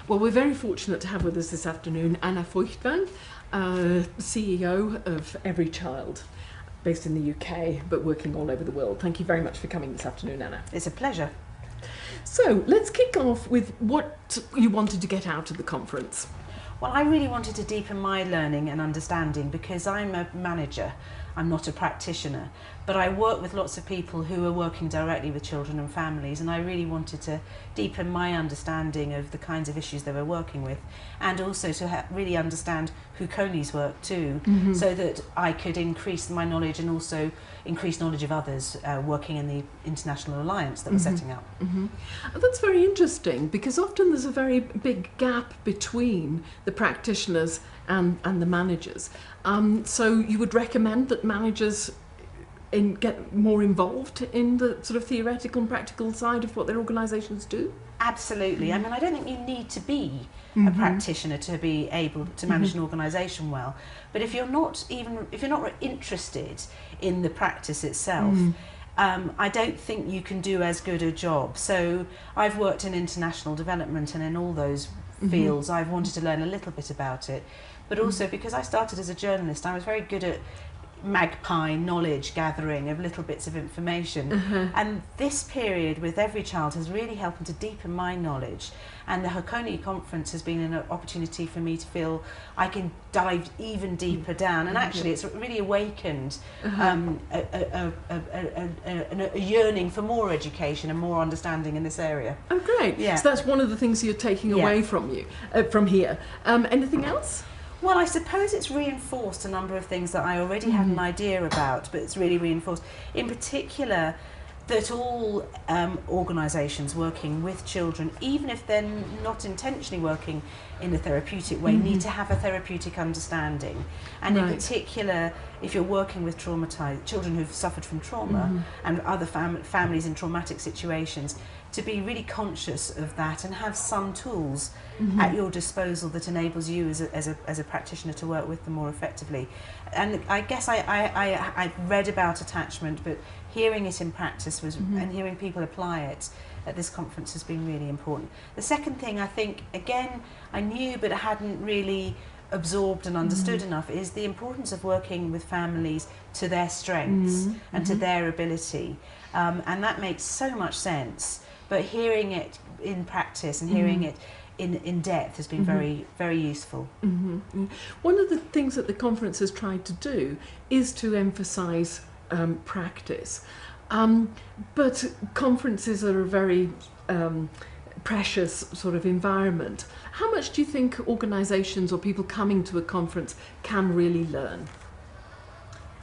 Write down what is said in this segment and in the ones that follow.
Well, we're very fortunate to have with us this afternoon Anna Feuchtwang, CEO of EveryChild, based in the UK, but working all over the world. Thank you very much for coming this afternoon, Anna. It's a pleasure. So let's kick off with what you wanted to get out of the conference. Well, I really wanted to deepen my learning and understanding because I'm a manager. I'm not a practitioner, but I work with lots of people who are working directly with children and families, and I really wanted to deepen my understanding of the kinds of issues they were working with, and also to really understand JUCONI's work too, so that I could increase my knowledge and also increase knowledge of others working in the international alliance that we're setting up. That's very interesting, because often there's a very big gap between the practitioners and the managers. So you would recommend that managers get more involved in the sort of theoretical and practical side of what their organisations do? Absolutely. I mean, I don't think you need to be a practitioner to be able to manage an organisation well. But if you're not interested in the practice itself, I don't think you can do as good a job. So I've worked in international development, and in all those fields I've wanted to learn a little bit about it. But also because I started as a journalist, I was very good at magpie knowledge gathering of little bits of information, and this period with EveryChild has really helped to deepen my knowledge, and the JUCONI conference has been an opportunity for me to feel I can dive even deeper down, and actually it's really awakened a yearning for more education and more understanding in this area. Oh, great. Yeah. So that's one of the things you're taking away from here. Anything else? Well, I suppose it's reinforced a number of things that I already had an idea about, but it's really reinforced. In particular, that all organisations working with children, even if they're not intentionally working in a therapeutic way, need to have a therapeutic understanding. And in particular, if you're working with traumatised children who've suffered from trauma and other families in traumatic situations, to be really conscious of that and have some tools at your disposal that enables you as a practitioner to work with them more effectively. And I guess I read about attachment, but hearing it in practice was, and hearing people apply it at this conference has been really important. The second thing I think, again, I knew but I hadn't really absorbed and understood enough, is the importance of working with families to their strengths and to their ability. And that makes so much sense. But hearing it in practice and hearing it in depth has been very, very useful. One of the things that the conference has tried to do is to emphasise practice. But conferences are a very precious sort of environment. How much do you think organisations or people coming to a conference can really learn?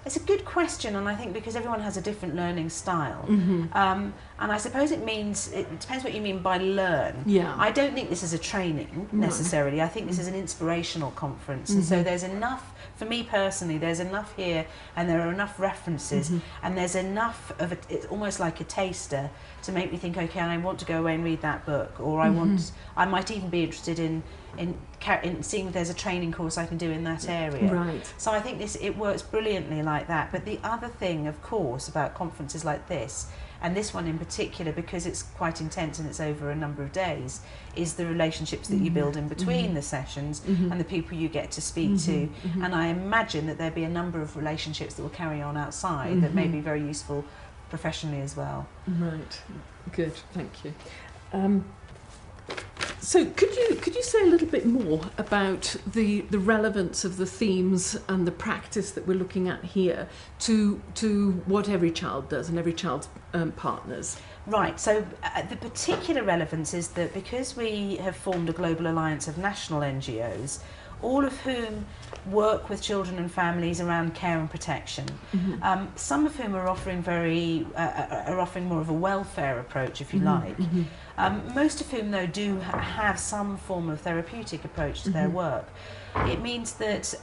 It's a good question, and I think because everyone has a different learning style, and I suppose it depends what you mean by learn. Yeah. I don't think this is a training necessarily. I think this is an inspirational conference, and so there's enough, for me personally, there's enough here, and there are enough references, and there's enough of it. It's almost like a taster to make me think, okay, I want to go away and read that book, or I might even be interested in seeing if there's a training course I can do in that area. Right. So I think it works brilliantly like that. But the other thing, of course, about conferences like this, and this one in particular, because it's quite intense and it's over a number of days, is the relationships that you build in between the sessions and the people you get to speak to. And I imagine that there'll be a number of relationships that will carry on outside that may be very useful professionally as well. Right. Good. Thank you. So could you say a little bit more about the relevance of the themes and the practice that we're looking at here to what EveryChild does and EveryChild's partners? Right, so the particular relevance is that because we have formed a global alliance of national NGOs, all of whom work with children and families around care and protection. Some of whom are offering more of a welfare approach, if you like. Most of whom, though, do have some form of therapeutic approach to their work. It means that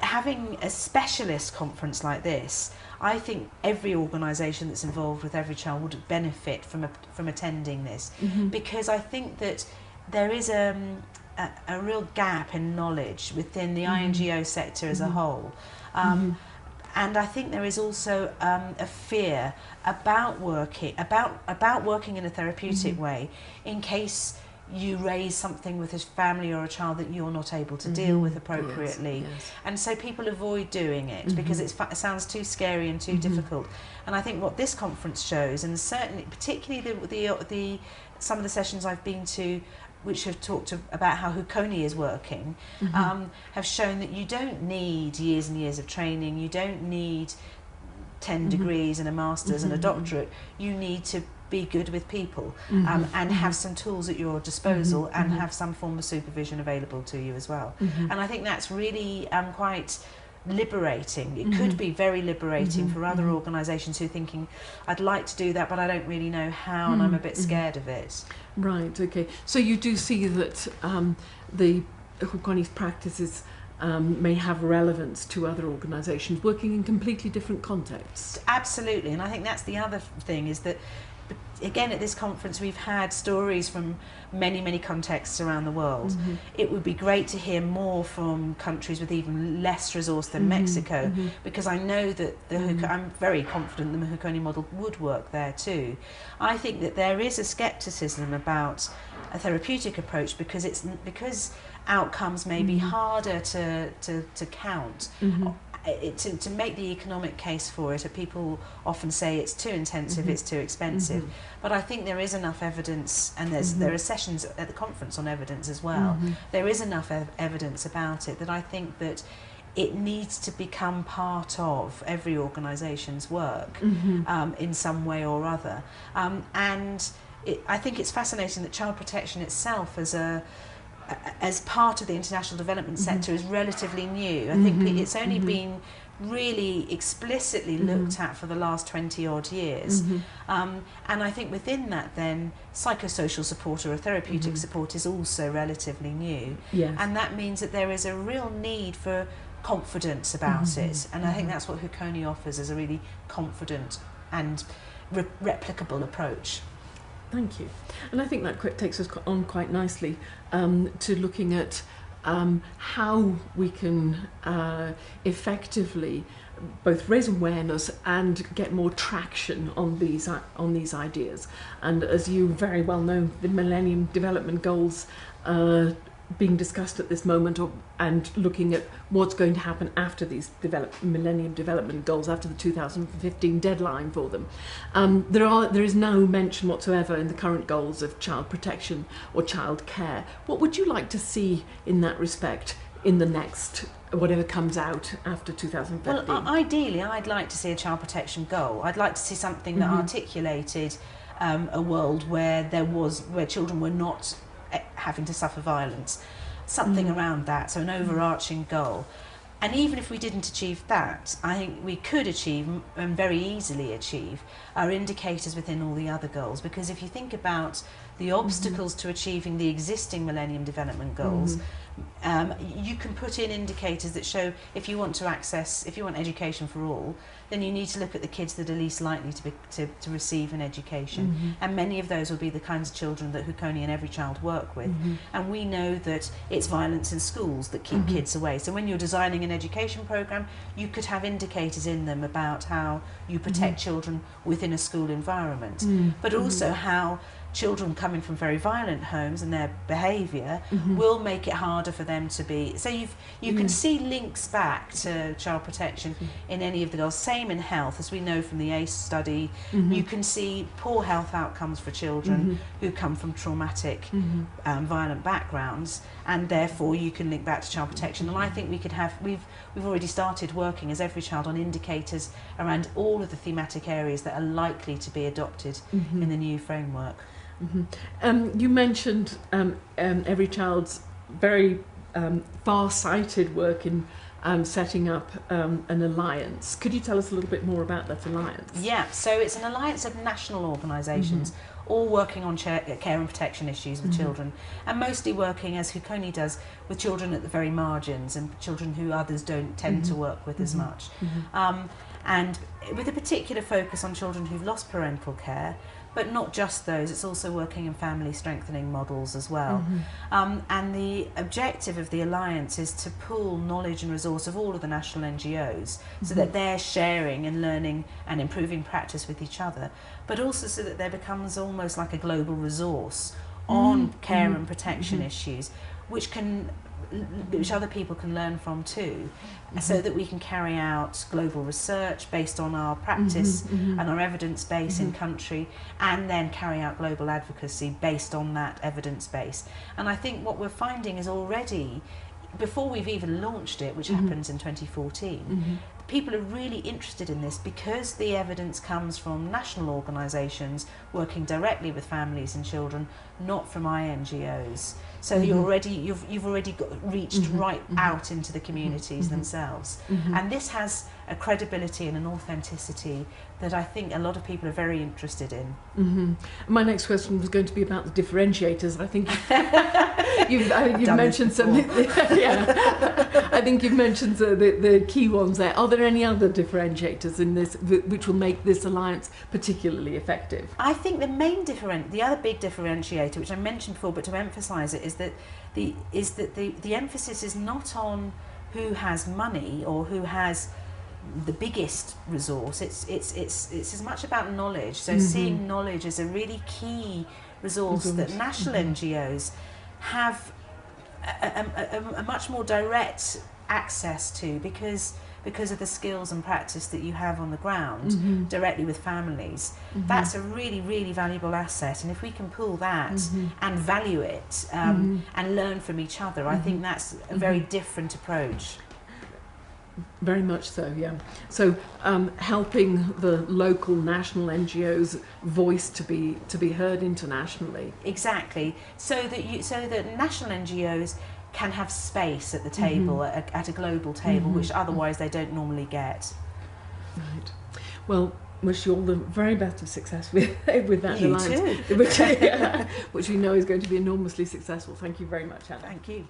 having a specialist conference like this, I think every organisation that's involved with EveryChild would benefit from attending this, because I think that there is a real gap in knowledge within the INGO sector as a whole. And I think there is also a fear about working in a therapeutic way, in case you raise something with a family or a child that you're not able to deal with appropriately. Yes. And so people avoid doing it because it sounds too scary and too difficult. And I think what this conference shows, and certainly particularly some of the sessions I've been to which have talked about how JUCONI is working, have shown that you don't need years and years of training, you don't need 10 degrees and a master's and a doctorate, you need to be good with people and have some tools at your disposal and have some form of supervision available to you as well. And I think that's really quite liberating. It could be very liberating for other organisations who are thinking, I'd like to do that but I don't really know how and I'm a bit scared of it. Right, okay. So you do see that the JUCONI's practices may have relevance to other organisations working in completely different contexts. Absolutely, and I think that's the other thing, is that again at this conference we've had stories from many contexts around the world. It would be great to hear more from countries with even less resource than Mexico, because I know that I'm very confident the JUCONI model would work there too. I think that there is a scepticism about a therapeutic approach because outcomes may be harder to count. To make the economic case for it, people often say it's too intensive, it's too expensive. But I think there is enough evidence, and there are sessions at the conference on evidence as well. There is enough evidence about it that I think that it needs to become part of every organisation's work in some way or other. I think it's fascinating that child protection itself as part of the international development sector is relatively new. I think it's only been really explicitly looked at for the last 20 odd years. And I think within that then psychosocial support or therapeutic support is also relatively new. Yes. And that means that there is a real need for confidence about it. And I think that's what JUCONI offers, as a really confident and replicable approach. Thank you. And I think that takes us on quite nicely to looking at how we can effectively both raise awareness and get more traction on these ideas. And as you very well know, the Millennium Development Goals being discussed at this moment, and looking at what's going to happen after these Millennium Development Goals, after the 2015 deadline for them. There is no mention whatsoever in the current goals of child protection or child care. What would you like to see in that respect in the next, whatever comes out after 2015? Well, ideally, I'd like to see a child protection goal. I'd like to see something that articulated a world where children were not having to suffer violence, something around that, so an overarching goal. And even if we didn't achieve that, I think we could achieve, and very easily achieve, our indicators within all the other goals. Because if you think about the obstacles to achieving the existing Millennium Development Goals, you can put in indicators that show if you want education for all, then you need to look at the kids that are least likely to receive an education. And many of those will be the kinds of children that JUCONI and EveryChild work with. And we know that it's violence in schools that keep kids away. So when you're designing an education programme, you could have indicators in them about how you protect children within a school environment, but also how children coming from very violent homes and their behaviour will make it harder for them to be. So you can see links back to child protection in any of the goals. Same in health, as we know from the ACE study. You can see poor health outcomes for children who come from traumatic, violent backgrounds, and therefore you can link back to child protection. And I think we could have, we've already started working as EveryChild on indicators around all of the thematic areas that are likely to be adopted in the new framework. You mentioned EveryChild's very far-sighted work in setting up an alliance. Could you tell us a little bit more about that alliance? Yeah, so it's an alliance of national organisations, all working on care and protection issues with children, and mostly working, as JUCONI does, with children at the very margins and children who others don't tend to work with as much. And with a particular focus on children who've lost parental care, but not just those, it's also working in family strengthening models as well. And the objective of the Alliance is to pool knowledge and resource of all of the national NGOs so that they're sharing and learning and improving practice with each other, but also so that there becomes almost like a global resource on care and protection issues, which other people can learn from too, so that we can carry out global research based on our practice and our evidence base in country, and then carry out global advocacy based on that evidence base. And I think what we're finding is already, before we've even launched it, which happens in 2014, people are really interested in this because the evidence comes from national organisations working directly with families and children, not from INGOs. So you've already reached right out into the communities themselves, and this has a credibility and an authenticity that I think a lot of people are very interested in. My next question was going to be about the differentiators. I think you've mentioned something. I think you've mentioned the key ones there. Are there any other differentiators in this which will make this alliance particularly effective? I think the other big differentiator, which I mentioned before, but to emphasise it, is that the emphasis is not on who has money or who has the biggest resource. It's as much about knowledge. So seeing knowledge as a really key resource that national NGOs have a much more direct access to, because of the skills and practice that you have on the ground directly with families. That's a really, really valuable asset, and if we can pull that and value it and learn from each other, I think that's a very different approach. Very much so, yeah. So helping the local national NGOs' voice to be heard internationally. Exactly. So that national NGOs can have space at the table, at a global table, which otherwise they don't normally get. Right. Well, wish you all the very best of success with that You alliance, too. which we know is going to be enormously successful. Thank you very much, Anna. Thank you.